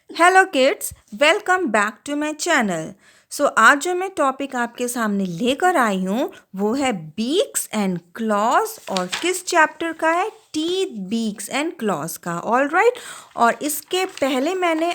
Hello kids, welcome back to my channel. आज जो मैं टॉपिक आपके सामने लेकर आई हूँ वो है बीक्स एंड क्लॉज। और किस चैप्टर का है? टीथ, बीक्स एंड क्लॉज का। All right. और इसके पहले मैंने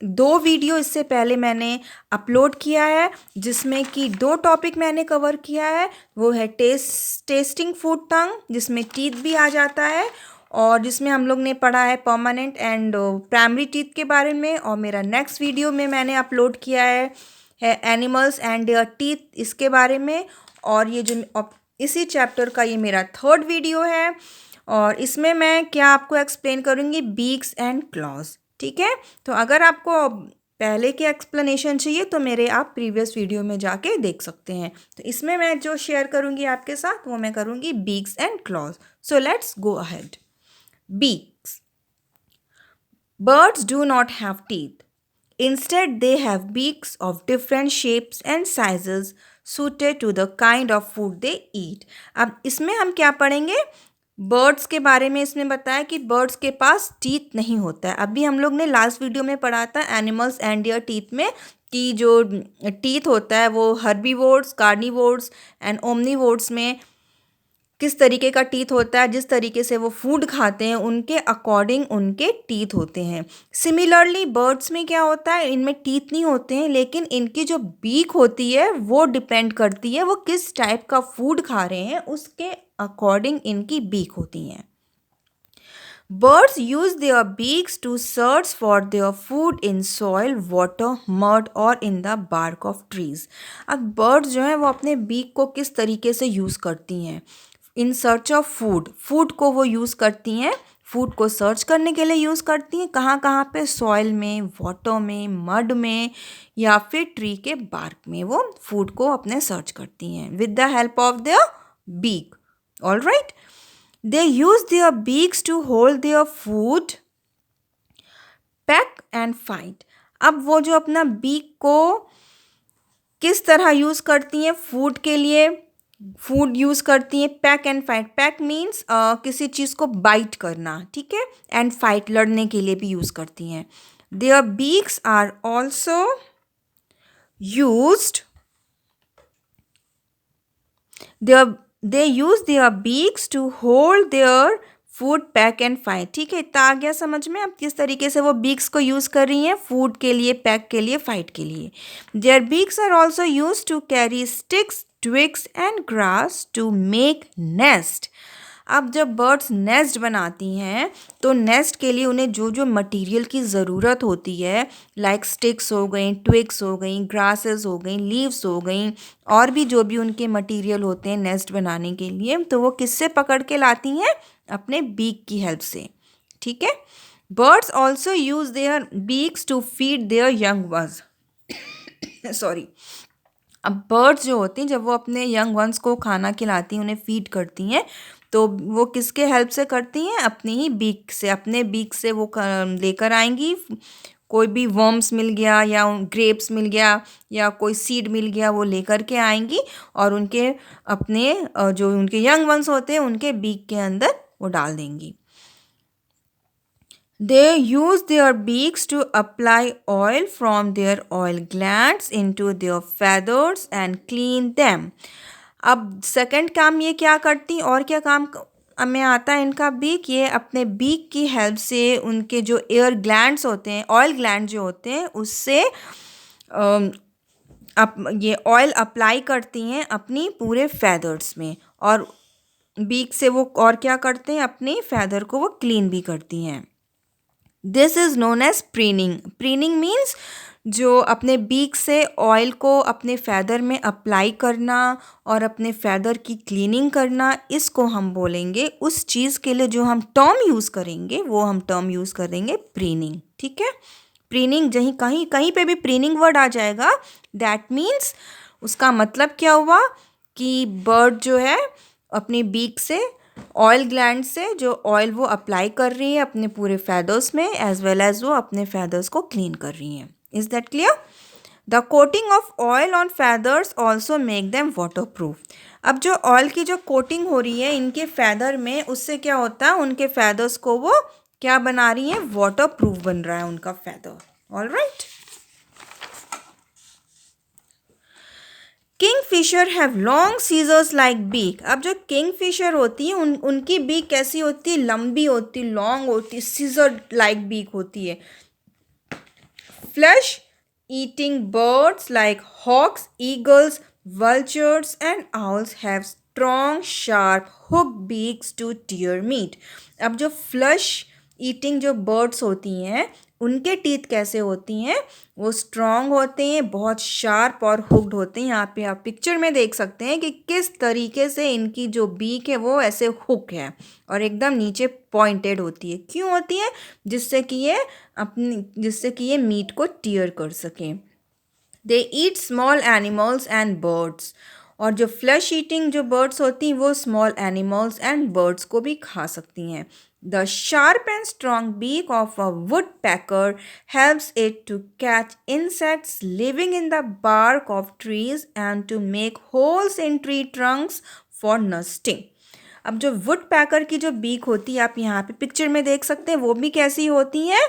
दो वीडियो इससे पहले मैंने अपलोड किया है जिसमें कि दो टॉपिक मैंने कवर किया है। वो है टेस्टिंग फूड टंग, जिसमें टीथ भी आ जाता है, और जिसमें हम लोग ने पढ़ा है परमानेंट एंड प्राइमरी टीथ के बारे में। और मेरा नेक्स्ट वीडियो में मैंने अपलोड किया है एनिमल्स एंड देयर टीथ, इसके बारे में। और ये जो इसी चैप्टर का ये मेरा थर्ड वीडियो है, और इसमें मैं क्या आपको एक्सप्लेन करूँगी? Beaks and clause. ठीक है। तो अगर आपको पहले की एक्सप्लेनेशन चाहिए तो मेरे आप प्रीवियस वीडियो में जाके देख सकते हैं। तो इसमें मैं जो शेयर करूँगी आपके साथ वो मैं करूँगी beaks and clause. So let's go ahead. Beaks. Birds do not have teeth. Instead, they have beaks of different shapes and sizes suited to the kind of food they eat. अब इसमें हम क्या पढ़ेंगे? बर्ड्स के बारे में इसमें बताया कि बर्ड्स के पास टीथ नहीं होता है। अभी हम लोग ने लास्ट वीडियो में पढ़ा था एनिमल्स एंड देयर टीथ में कि जो टीथ होता है वो हर्बीवोर्स, कार्निवोर्स एंड ओमनीवोर्स में किस तरीके का टीथ होता है, जिस तरीके से वो फूड खाते हैं उनके अकॉर्डिंग उनके टीथ होते हैं। सिमिलरली बर्ड्स में क्या होता है, इनमें टीथ नहीं होते हैं, लेकिन इनकी जो बीक होती है वो डिपेंड करती है वो किस टाइप का फूड खा रहे हैं, उसके अकॉर्डिंग इनकी बीक होती हैं। Birds use their beaks to search for their food in soil, water, mud और in the bark of trees. अब बर्ड्स जो हैं वो अपने बीक को किस तरीके से यूज़ करती हैं? In search of food, food को वो यूज़ करती हैं, फूड को सर्च करने के लिए यूज़ करती हैं। कहाँ कहाँ पे? सॉइल में, वाटर में, मड में, या फिर ट्री के बार्क में वो फूड को अपने सर्च करती हैं with the help of their beak. All right. They use their beaks to hold their food, peck and fight. अब वो जो अपना बीक को किस तरह यूज़ करती हैं? फूड के लिए फूड यूज़ करती हैं। Pack and fight, pack means किसी चीज़ को बाइट करना, ठीक है। एंड फाइट, लड़ने के लिए भी यूज़ करती हैं। Their beaks are also used they use their beaks to hold their food peck and fight. ठीक है, इतना आ गया समझ में अब किस तरीके से वो बीक्स को यूज़ कर रही हैं फूड के लिए, पैक के लिए, फाइट के लिए। Their beaks are also use to carry sticks, twigs and grass to make nest. अब जब बर्ड्स नेस्ट बनाती हैं तो नेस्ट के लिए उन्हें जो जो मटेरियल की ज़रूरत होती है, लाइक स्टिक्स हो गई, ट्विग्स हो गई, ग्रासेस हो गई, लीव्स हो गई, और भी जो भी उनके मटेरियल होते हैं नेस्ट बनाने के लिए, तो वो किससे पकड़ के लाती हैं? अपने बीक की हेल्प से। ठीक है। Birds also use their beaks to feed their young ones. Sorry. अब बर्ड्स जो होती हैं जब वो अपने यंग वंस को खाना खिलाती हैं, उन्हें फीड करती हैं, तो वो किसके हेल्प से करती हैं? अपनी ही बीक से। अपने बीक से वो लेकर आएंगी, कोई भी वर्म्स मिल गया या ग्रेप्स मिल गया या कोई सीड मिल गया, वो लेकर के आएंगी और उनके अपने जो उनके यंग वंस होते हैं उनके बीक के अंदर वो डाल देंगी। They use their beaks to apply oil from their oil glands into their feathers and clean them. अब सेकंड काम ये क्या करती, और क्या काम में आता है इनका बीक? ये अपने बीक की हेल्प से उनके जो एयर ग्लैंड्स होते हैं, ऑयल ग्लैंड जो होते हैं, उससे ये ऑयल अप्लाई करती हैं अपनी पूरे फैदर्स में, और बीक से वो और क्या करते हैं? अपनी फैदर को वो क्लीन भी करती हैं। This is known as preening. Preening means जो अपने बीक से ऑयल को अपने फैदर में अप्लाई करना और अपने फैदर की क्लीनिंग करना, इसको हम बोलेंगे, उस चीज़ के लिए जो हम टर्म यूज़ करेंगे वो हम टर्म यूज़ करेंगे प्रीनिंग। ठीक है। प्रीनिंग जहीं कहीं कहीं पे भी प्रीनिंग वर्ड आ जाएगा, दैट मीन्स उसका मतलब क्या हुआ कि बर्ड जो है अपनी बीक से, ऑयल ग्लैंड से जो ऑयल वो अप्लाई कर रही है अपने पूरे फैदर्स में, एज वेल एज वो अपने फैदर्स को क्लीन कर रही हैं। Is that clear? The coating of oil on feathers also make them water proof. अब जो ऑयल की जो कोटिंग हो रही है इनके फैदर में, उससे क्या होता है? उनके फैदर्स को वो क्या बना रही हैं? वाटर प्रूफ बन रहा है उनका feather. All right. Kingfisher have long scissors like beak. अब जो किंगफिशर होती है उनकी बीक कैसी होती है, लंबी होती, लॉन्ग होती, सीजर लाइक बीक होती है। Flesh eating birds like hawks, eagles, vultures, and owls have strong, sharp, hooked beaks to tear meat. अब जो फ्लश ईटिंग जो बर्ड्स होती हैं उनके टीथ कैसे होती हैं, वो स्ट्रॉन्ग होते हैं, बहुत शार्प और हुक्ड होते हैं। यहाँ पे आप पिक्चर में देख सकते हैं कि किस तरीके से इनकी जो बीक है वो ऐसे हुक है और एकदम नीचे पॉइंटेड होती है। क्यों होती है? जिससे कि ये मीट को टीयर कर सकें। They eat small animals and birds. और जो फ्लैश ईटिंग जो बर्ड्स होती हैं वो स्मॉल एनिमल्स एंड बर्ड्स को भी खा सकती हैं। The sharp and strong beak of a woodpecker helps it to catch insects living in the bark of trees and to make holes in tree trunks for nesting. अब जो would पैकर की जो beak होती है आप यहाँ पे पिक्चर में देख सकते हैं, वो भी कैसी होती हैं,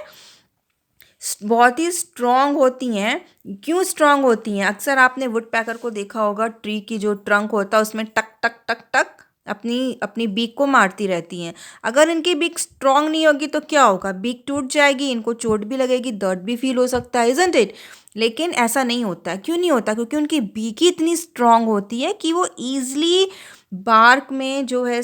बहुत ही स्ट्रॉन्ग होती हैं। क्यों स्ट्रॉन्ग होती हैं? अक्सर आपने वुड पैकर को देखा होगा, ट्री की जो ट्रंक होता है उसमें टक टक टक टक अपनी अपनी बीक को मारती रहती हैं। अगर इनकी बीक स्ट्रॉन्ग नहीं होगी तो क्या होगा, बीक टूट जाएगी, इनको चोट भी लगेगी, दर्द भी फील हो सकता है, इजंट इट। लेकिन ऐसा नहीं होता। क्यों नहीं होता? क्योंकि उनकी बीक ही इतनी स्ट्रॉन्ग होती है कि वो ईजली बार्क में जो है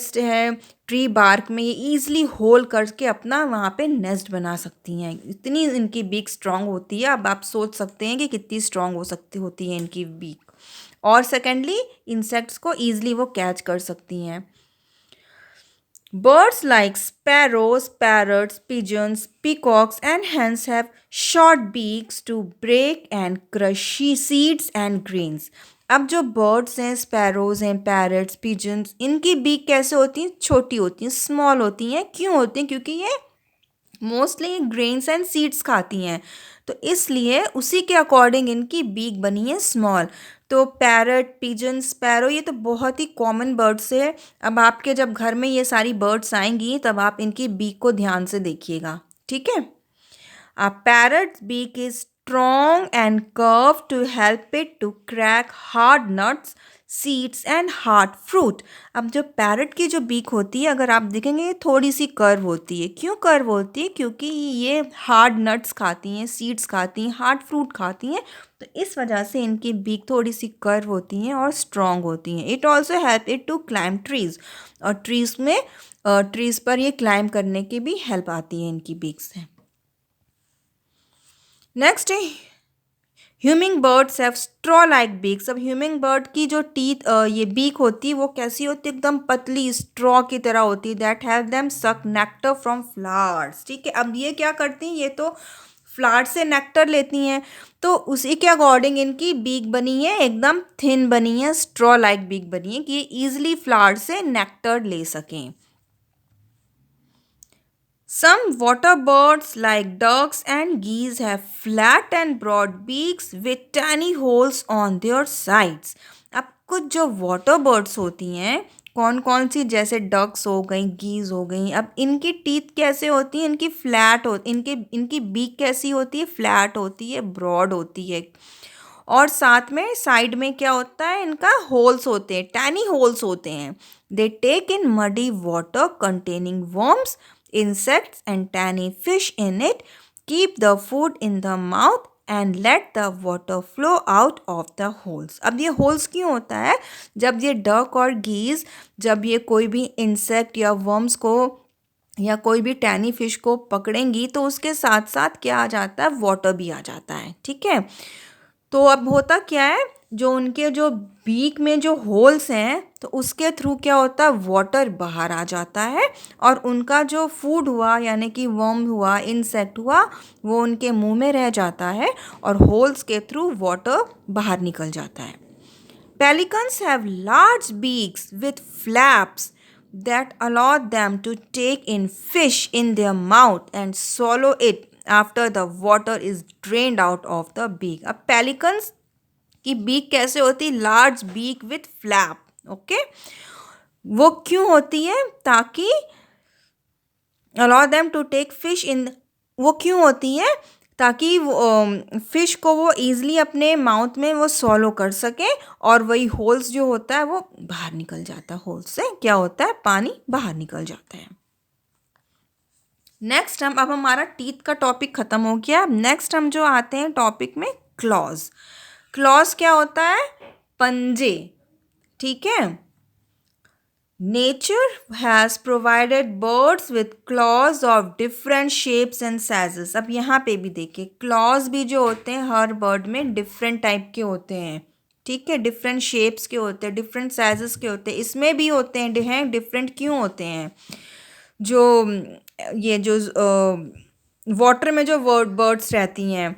ट्री बार्क में ये ईजिली होल करके अपना वहाँ पे नेस्ट बना सकती हैं। इतनी इनकी बीक स्ट्रॉन्ग होती है। अब आप सोच सकते हैं कि कितनी स्ट्रॉन्ग होती है इनकी बीक। और सेकेंडली इंसेक्ट्स को ईजिली वो कैच कर सकती हैं। Birds like sparrows, parrots, pigeons, peacocks, and hens have short beaks to break and crush seeds and grains. अब जो बर्ड्स हैं, स्पैरोज हैं, पैरट्स, पिजन्स, इनकी बीक कैसे होती हैं? छोटी होती हैं, स्मॉल होती हैं। क्यों होती हैं? क्योंकि ये मोस्टली ग्रेन्स एंड सीड्स खाती हैं, तो इसलिए उसी के अकॉर्डिंग इनकी बीक बनी है स्मॉल। तो पैरट, पिजन, स्पैरो ये तो बहुत ही कॉमन बर्ड्स है। अब आपके जब घर में ये सारी बर्ड्स आएंगी तब आप इनकी बीक को ध्यान से देखिएगा, ठीक है। A parrot's beak is strong and curved to help it to crack hard nuts, seeds and hard fruit. अब जो पैरट की जो बीक होती है अगर आप देखेंगे ये थोड़ी सी कर्व होती है। क्यों कर्व होती है? क्योंकि ये हार्ड नट्स खाती हैं, सीड्स खाती हैं, हार्ड फ्रूट खाती हैं, तो इस वजह से इनकी बीक थोड़ी सी कर्व होती हैं और स्ट्रॉन्ग होती हैं। It also help it to climb trees, और ट्रीज़ पर ये क्लाइम करने की भी हेल्प आती है इनकी बीक से। नेक्स्ट है humming birds have straw like beaks. अब ह्यूमिंग बर्ड की जो ये बीक होती है वो कैसी होती है? एकदम पतली स्ट्रॉ की तरह होती है। दैट हेल्प देम सक नेक्टर फ्रॉम फ्लावर्स। ठीक है, अब ये क्या करती हैं? ये तो फ्लावर से नेक्टर लेती हैं, तो उसी के अकॉर्डिंग इनकी बीक बनी है, एकदम थिन बनी है, स्ट्रॉ लाइक बीक बनी है कि ये ईजिली फ्लावर से नेक्टर ले सकें। Some water birds like ducks and geese have flat and broad beaks with tiny holes on their sides. अब कुछ जो वाटर बर्ड्स होती हैं, कौन कौन सी, जैसे डक्स हो गई, गीज हो गई, अब इनकी टीथ कैसे होती हैं? इनकी फ्लैट होती, इनकी बीक कैसी होती है? फ्लैट होती है, ब्रॉड होती है, और साथ में साइड में क्या होता है? इनका होल्स होते हैं, टैनी होल्स होते हैं। They take in muddy water containing worms, insects and tiny fish in it, keep the food in the mouth and let the water flow out of the holes. अब ये holes क्यों होता है? जब ये डक और गीज जब ये कोई भी इंसेक्ट या वर्म्स को या कोई भी टैनी फिश को पकड़ेंगी तो उसके साथ साथ क्या आ जाता है? वाटर भी आ जाता है। ठीक है, तो अब होता क्या है, जो उनके जो बीक में जो होल्स हैं तो उसके थ्रू क्या होता है? वाटर बाहर आ जाता है और उनका जो फूड हुआ यानी कि वर्म हुआ, इंसेक्ट हुआ, वो उनके मुंह में रह जाता है और होल्स के थ्रू वाटर बाहर निकल जाता है। Pelicans have large beaks with flaps that allow them to take in fish in their mouth and swallow it after the water is drained out of the beak. अब pelicans की beak कैसे होती है? Large beak with flap. Okay, वो क्यों होती है? ताकि allow them to take fish in, वो क्यों होती है? ताकि वो फिश को वो ईज़िली अपने माउथ में वो स्वॉलो कर सके और वही होल्स जो होता है वो बाहर निकल जाता है। होल्स से क्या होता है, पानी बाहर निकल जाता है। नेक्स्ट हम अब हमारा टीथ का टॉपिक ख़त्म हो गया। नेक्स्ट हम जो आते हैं टॉपिक में क्लॉज। क्लॉज क्या होता है, पंजे, ठीक है। Nature has provided birds with clause of different shapes and sizes. अब यहाँ पे भी देखिए क्लॉज भी जो होते हैं हर बर्ड में डिफरेंट टाइप के होते हैं, ठीक है, डिफरेंट शेप्स के होते हैं, डिफरेंट साइजेस के होते हैं, इसमें भी होते हैं डिफरेंट क्यों होते हैं। जो ये जो वाटर में जो बर्ड्स रहती हैं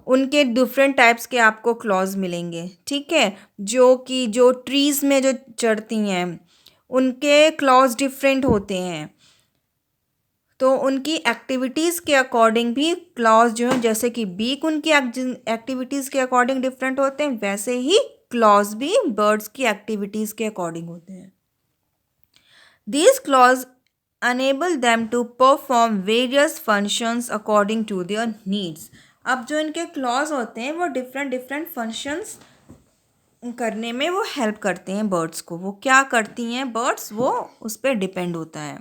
उनके डिफरेंट टाइप्स के आपको क्लॉज मिलेंगे, ठीक है। जो ट्रीज़ में जो चढ़ती हैं उनके क्लॉज डिफरेंट होते हैं, तो उनकी एक्टिविटीज़ के अकॉर्डिंग भी क्लॉज जो है, जैसे कि बीक उनकी एक्टिविटीज़ के अकॉर्डिंग डिफरेंट होते हैं, वैसे ही क्लॉज भी बर्ड्स की एक्टिविटीज़ के अकॉर्डिंग होते हैं। These claws enable them to perform various functions according to their needs. अब जो इनके क्लॉज होते हैं वो डिफरेंट फंक्शंस करने में वो हेल्प करते हैं बर्ड्स को। वो क्या करती हैं बर्ड्स, वो उस पर डिपेंड होता है।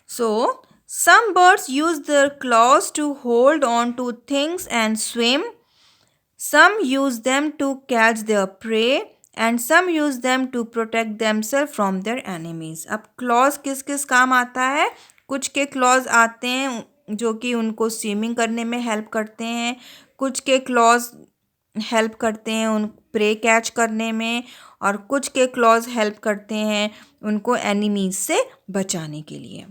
So, some birds use their claws to hold on to things and swim. Some use them to catch their prey and some use them to protect themselves from their enemies. अब clause किस किस काम आता है, कुछ के clause आते हैं जो कि उनको स्विमिंग करने में हेल्प करते हैं, कुछ के क्लॉज हेल्प करते हैं उन प्रे कैच करने में, और कुछ के क्लॉज हेल्प करते हैं उनको एनिमीज से बचाने के लिए।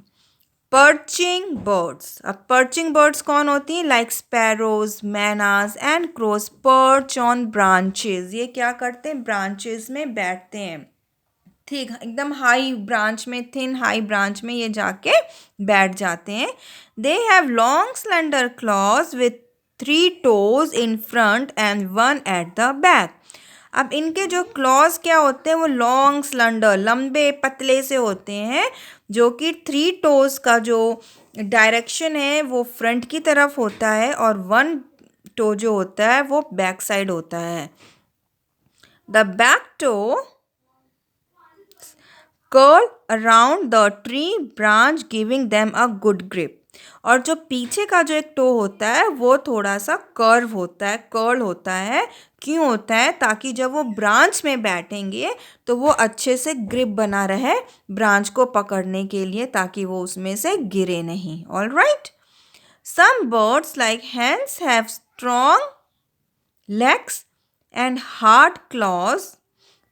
Perching birds. अब पर्चिंग बर्ड्स कौन होती हैं, like sparrows, mynas and crows perch on branches. ये क्या करते हैं, ब्रांचेस में बैठते हैं, ठीक, एकदम हाई ब्रांच में, थिन हाई ब्रांच में ये जाके बैठ जाते हैं। They have long slender clause with 3 toes in front end 1 at the back. अब इनके जो क्लॉज क्या होते हैं वो लॉन्ग स्लेंडर, लंबे पतले से होते हैं, जो कि 3 toes का जो डायरेक्शन है वो फ्रंट की तरफ होता है और 1 toe जो होता है वो बैक साइड होता है। The back toe curl around the tree branch giving them a good grip। और जो पीछे का जो एक टो होता है वो थोड़ा सा कर्व होता है, कर्ल होता है। क्यों होता है, ताकि जब वो ब्रांच में बैठेंगे तो वो अच्छे से ग्रिप बना रहे ब्रांच को पकड़ने के लिए, ताकि वो उसमें से गिरे नहीं। All right. Some birds like hens have strong legs and hard claws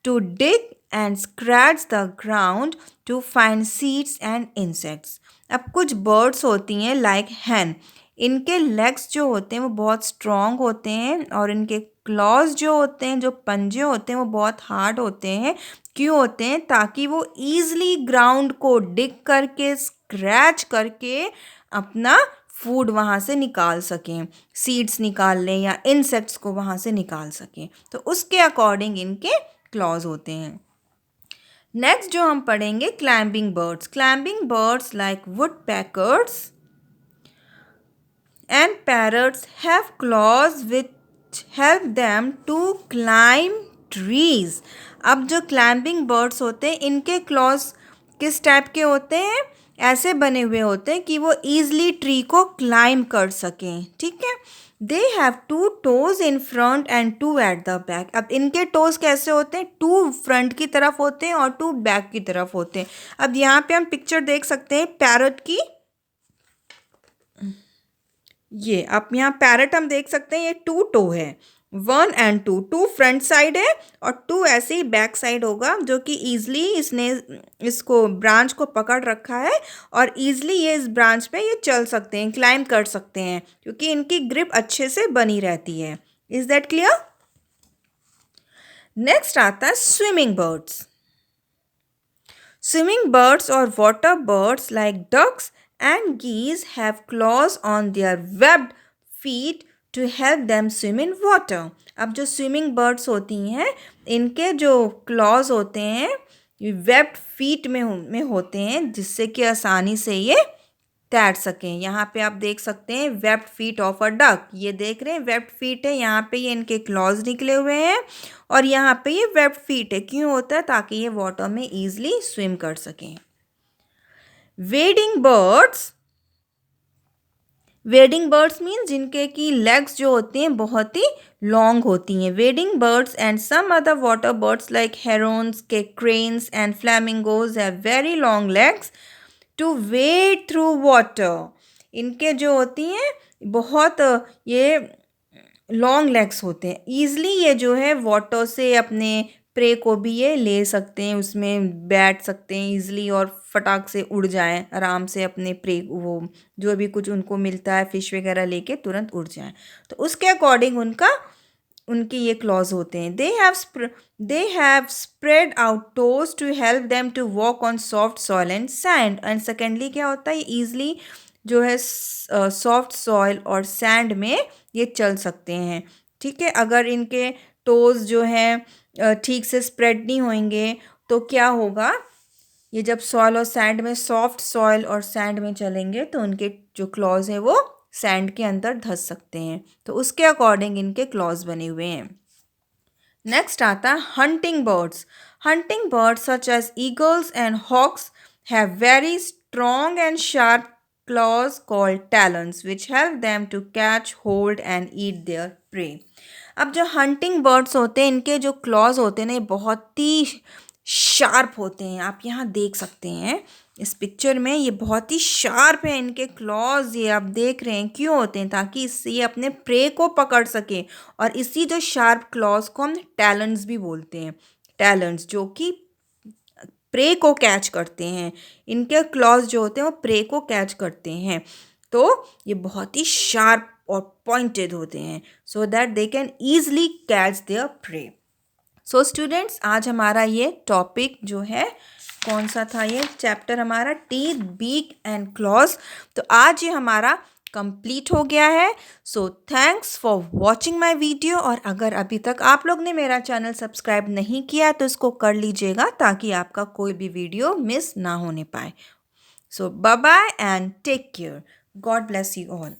to dig and scratch the ground to find seeds and insects। अब कुछ बर्ड्स होती हैं लाइक हैन, इनके लेग्स जो होते हैं वो बहुत स्ट्रॉन्ग होते हैं और इनके क्लॉज जो होते हैं, जो पंजे होते हैं वो बहुत हार्ड होते हैं। क्यों होते हैं, ताकि वो ईज़िली ग्राउंड को डिग करके, स्क्रैच करके अपना फूड वहाँ से निकाल सकें, सीड्स निकाल लें या इंसेक्ट्स को वहाँ से निकाल सकें, तो उसके अकॉर्डिंग इनके क्लॉज होते हैं। नेक्स्ट जो हम पढ़ेंगे climbing birds. Climbing birds like woodpeckers and parrots have claws which help them to climb trees. अब जो क्लाइंबिंग बर्ड्स होते हैं इनके क्लॉज किस टाइप के होते हैं, ऐसे बने हुए होते हैं कि वो ईज़िली ट्री को क्लाइंब कर सकें, ठीक है। They have 2 toes in front end 2 at the back. अब इनके टोज कैसे होते हैं, 2 फ्रंट की तरफ होते हैं और 2 बैक की तरफ होते हैं। अब यहाँ पे हम पिक्चर देख सकते हैं पैरट की, ये आप यहाँ पैरट हम देख सकते हैं, ये 2 toe है, 1 and 2, 2 फ्रंट साइड है और 2 ऐसे ही बैक साइड होगा, जो कि ईजिली इसने इसको ब्रांच को पकड़ रखा है और ईजिली ये इस ब्रांच पे ये चल सकते हैं, क्लाइंब कर सकते हैं, क्योंकि इनकी ग्रिप अच्छे से बनी रहती है। Is that clear. नेक्स्ट आता है स्विमिंग बर्ड्स। स्विमिंग बर्ड्स और water birds like ducks and geese have claws on their webbed feet to help them swim in water। अब जो स्विमिंग बर्ड्स होती हैं इनके जो क्लॉज होते हैं ये वेब्ड फीट में होते हैं, जिससे कि आसानी से ये तैर सकें। यहाँ पे आप देख सकते हैं webbed feet of a duck, ये देख रहे हैं वेब्ड फीट है, यहाँ पे ये इनके क्लॉज निकले हुए हैं और यहाँ पे ये वेब्ड फीट है। क्यों होता है? ताकि ये वाटर में ईजिली स्विम कर सकें। वेडिंग बर्ड्स मीन्स जिनके की लेग्स जो होती हैं बहुत ही लॉन्ग होती हैं। Wading birds and some other water birds like herons के cranes and flamingos have very long legs to wade through water. इनके जो होती हैं बहुत ये लॉन्ग लेग्स होते हैं। ईजली ये जो है वाटर से अपने प्रे को भी ये ले सकते हैं, उसमें बैठ सकते हैं ईजिली और फटाक से उड़ जाएं आराम से अपने प्रे, वो जो भी कुछ उनको मिलता है फिश वगैरह लेके तुरंत उड़ जाएं। तो उसके अकॉर्डिंग उनके ये क्लॉज होते हैं। They have spread out toes to help them to walk on soft soil and sand. And secondly क्या होता है, ईजिली जो है सॉफ्ट सॉइल और सैंड में ये चल सकते हैं। ठीक है, अगर इनके टोज जो हैं ठीक से स्प्रेड नहीं होंगे तो क्या होगा, ये जब सॉइल और सैंड में, सॉफ्ट सॉइल और सैंड में चलेंगे तो उनके जो क्लॉज है वो सैंड के अंदर धंस सकते हैं। तो उसके अकॉर्डिंग इनके क्लॉज बने हुए हैं। नेक्स्ट आता है hunting birds. Hunting birds such as eagles and hawks have very strong and sharp claws called talons which help them to catch, hold and eat their prey. अब जो हंटिंग बर्ड्स होते हैं इनके जो क्लॉज होते हैं ना, ये बहुत ही शार्प होते हैं। आप यहाँ देख सकते हैं इस पिक्चर में, ये बहुत ही शार्प है इनके क्लॉज, ये आप देख रहे हैं। क्यों होते हैं? ताकि इससे ये अपने प्रे को पकड़ सके। और इसी जो शार्प क्लॉज को हम टैलेंट्स भी बोलते हैं। टैलेंट्स जो कि प्रे को कैच करते हैं, इनके क्लॉज जो होते हैं वो प्रे को कैच करते हैं। तो ये बहुत ही शार्प और पॉइंटेड होते हैं so that they can easily catch there pray. So students, आज हमारा ये टॉपिक जो है कौन सा था, ये चैप्टर हमारा टीथ, बीक एंड क्लॉज। तो आज ये हमारा कंप्लीट हो गया है। So thanks for watching my video. और अगर अभी तक आप लोग ने मेरा चैनल सब्सक्राइब नहीं किया तो इसको कर लीजिएगा ताकि आपका कोई भी वीडियो मिस ना होने पाए। So bye bye and take care. God bless you all.